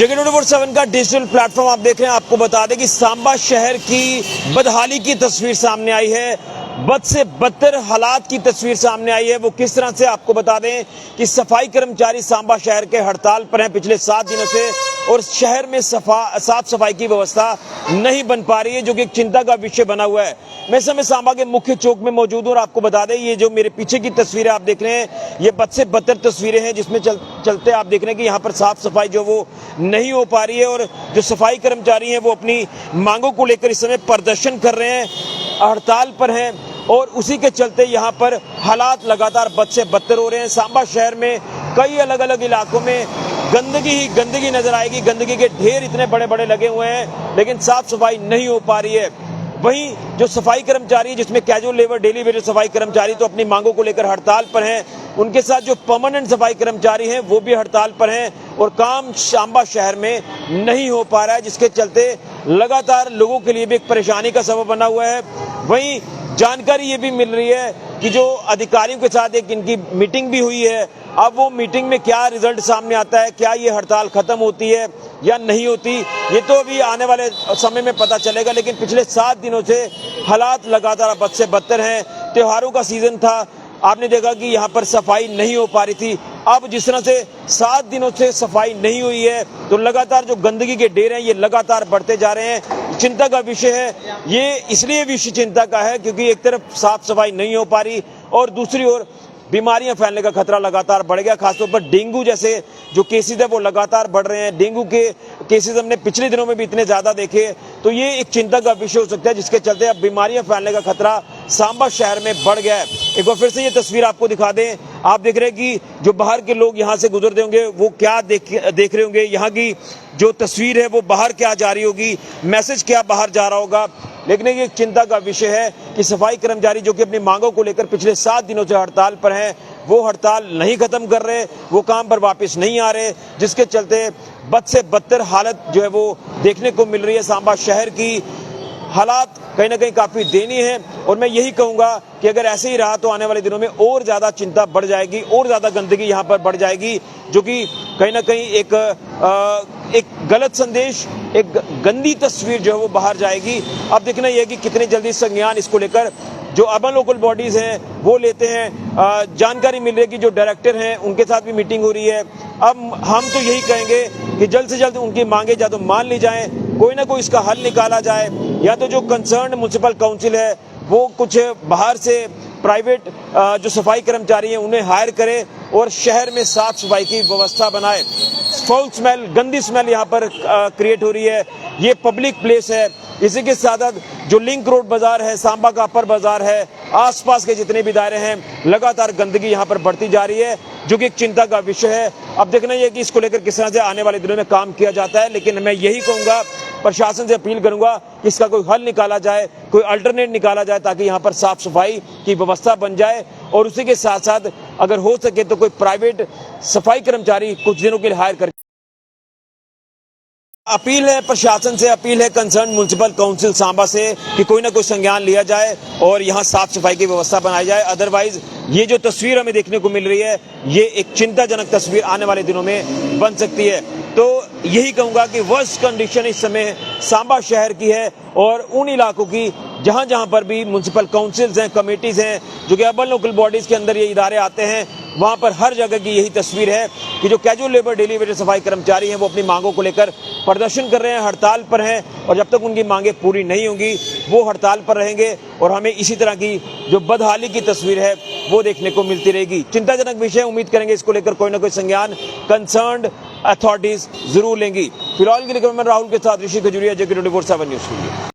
JK24/7 का digital platform आप देख रहे हैं। आपको बता दें कि सांबा शहर की बदहाली की तस्वीर सामने आई है। बद से बदतर हालात की तस्वीर सामने आई है। वो किस तरह से, आपको बता दें कि सफाई कर्मचारी सांबा शहर के हड़ताल पर हैं पिछले 7 दिनों से, और शहर में साफ सफाई की व्यवस्था नहीं बन पा रही है, जो कि एक चिंता का विषय बना हुआ है। मैं इस समय सांबा के मुख्य चौक में मौजूद हूं और आपको बता दें, ये जो मेरे पीछे की तस्वीरें आप देख रहे हैं, ये बद से बदतर तस्वीरें हैं, जिसमें चलते आप देख रहे हैं कि यहाँ पर साफ सफाई जो वो नहीं हो पा रही है। और जो सफाई कर्मचारी हैं वो अपनी मांगों को लेकर इस समय प्रदर्शन कर रहे हैं, हड़ताल पर हैं, और उसी के चलते यहाँ पर हालात लगातार बद से बदतर हो रहे हैं। सांबा शहर में कई अलग अलग इलाकों में गंदगी ही गंदगी नजर आएगी। गंदगी के ढेर इतने बड़े बड़े लगे हुए हैं, लेकिन साफ सफाई नहीं हो पा रही है। वहीं जो सफाई कर्मचारी, जिसमें कैजुअल लेबर, डेली वेजेस सफाई कर्मचारी तो अपनी मांगों को लेकर हड़ताल पर हैं, उनके साथ जो परमानेंट सफाई कर्मचारी हैं वो भी हड़ताल पर हैं, और काम सांबा शहर में नहीं हो पा रहा है, जिसके चलते लगातार लोगों के लिए भी एक परेशानी का सबब बना हुआ है। वहीं जानकारी ये भी मिल रही है कि जो अधिकारियों के साथ एक इनकी मीटिंग भी हुई है। अब वो मीटिंग में क्या रिजल्ट सामने आता है, क्या ये हड़ताल खत्म होती है या नहीं होती, ये तो अभी आने वाले समय में पता चलेगा। लेकिन पिछले 7 दिनों से हालात लगातार बद से बदतर हैं। त्योहारों का सीजन था, आपने देखा कि यहाँ पर सफाई नहीं हो पा रही थी। अब जिस तरह से 7 दिनों से सफाई नहीं हुई है, तो लगातार जो गंदगी के ढेर हैं ये लगातार बढ़ते जा रहे हैं। चिंता का विषय है ये, इसलिए विषय चिंता का है क्योंकि एक तरफ साफ सफाई नहीं हो पा रही और दूसरी ओर बीमारियां फैलने का खतरा लगातार बढ़ गया। खासतौर पर डेंगू जैसे जो केसेस है वो लगातार बढ़ रहे हैं। डेंगू के केसेस हमने पिछले दिनों में भी इतने ज्यादा देखे, तो ये एक चिंता का विषय हो सकता है, जिसके चलते अब बीमारियां फैलने का खतरा सांबा शहर में बढ़ गया है। एक बार फिर से ये तस्वीर आपको दिखा दें। आप देख रहे हैं कि जो बाहर के लोग यहाँ से गुजरते होंगे वो क्या देख रहे होंगे, यहाँ की जो तस्वीर है वो बाहर क्या जा रही होगी, मैसेज क्या बाहर जा रहा होगा। लेकिन ये चिंता का विषय है कि सफाई कर्मचारी जो कि अपनी मांगों को लेकर पिछले 7 दिनों से हड़ताल पर हैं, वो हड़ताल नहीं खत्म कर रहे, वो काम पर वापस नहीं आ रहे, जिसके चलते बद से बदतर हालत जो है वो देखने को मिल रही है। सांबा शहर की हालात कहीं ना कहीं काफी दयनीय है, और मैं यही कहूंगा कि अगर ऐसे ही रहा तो आने वाले दिनों में और ज्यादा चिंता बढ़ जाएगी, और ज्यादा गंदगी यहाँ पर बढ़ जाएगी, जो कि कहीं ना कहीं एक गलत संदेश, एक गंदी तस्वीर जो है वो बाहर जाएगी। अब देखना यह कि कितनी जल्दी संज्ञान इसको लेकर जो अर्बन लोकल बॉडीज हैं वो लेते हैं। जानकारी मिल रही है कि जो डायरेक्टर हैं उनके साथ भी मीटिंग हो रही है। अब हम तो यही कहेंगे कि जल्द से जल्द उनकी मांगे या तो मान ली जाएं, कोई ना कोई इसका हल निकाला जाए, या तो जो कंसर्न म्युनिसिपल काउंसिल है वो कुछ बाहर से प्राइवेट जो सफाई कर्मचारी हैं उन्हें हायर करे और शहर में साफ सफाई की व्यवस्था बनाए। फाउल स्मेल, गंदी स्मेल यहाँ पर क्रिएट हो रही है। ये पब्लिक प्लेस है। इसी के साथ जो लिंक रोड बाजार है, सांबा का अपर बाजार है, आसपास के जितने भी दायरे हैं, लगातार गंदगी यहाँ पर बढ़ती जा रही है, जो कि एक चिंता का विषय है। अब देखना यह कि इसको लेकर किस तरह से आने वाले दिनों में काम किया जाता है। लेकिन मैं यही कहूंगा, प्रशासन से अपील करूंगा कि इसका कोई हल निकाला जाए, कोई अल्टरनेट निकाला जाए, ताकि यहाँ पर साफ सफाई की व्यवस्था बन जाए। और उसी के साथ साथ अगर हो सके तो कोई प्राइवेट सफाई कर्मचारी कुछ दिनों के लिए हायर कर। अपील है प्रशासन से, अपील है कंसर्न म्युनिसिपल काउंसिल सांबा से कि कोई ना कोई संज्ञान लिया जाए और यहाँ साफ सफाई की व्यवस्था बनाई जाए। अदरवाइज ये जो तस्वीर हमें देखने को मिल रही है ये एक चिंताजनक तस्वीर आने वाले दिनों में बन सकती है। तो यही कहूंगा कि वर्स्ट कंडीशन इस समय सांबा शहर की है, और उन इलाकों की जहां जहां पर भी म्युनिसिपल काउंसिल्स हैं, कमेटीज हैं, जो कि अर्बन लोकल बॉडीज के अंदर ये इदारे आते हैं, वहां पर हर जगह की यही तस्वीर है कि जो कैजुअल लेबर, डेली वेजेस सफाई कर्मचारी हैं वो अपनी मांगों को लेकर प्रदर्शन कर रहे हैं, हड़ताल पर हैं, और जब तक उनकी मांगें पूरी नहीं होंगी वो हड़ताल पर रहेंगे, और हमें इसी तरह की जो बदहाली की तस्वीर है वो देखने को मिलती रहेगी। चिंताजनक विषय, उम्मीद करेंगे इसको लेकर कोई ना कोई संज्ञान कंसर्न्ड अथॉरिटीज जरूर लेंगी। फिलहाल के लिए मैं राहुल के साथ ऋषि खजूरिया, JK24/7 न्यूज़ के लिए।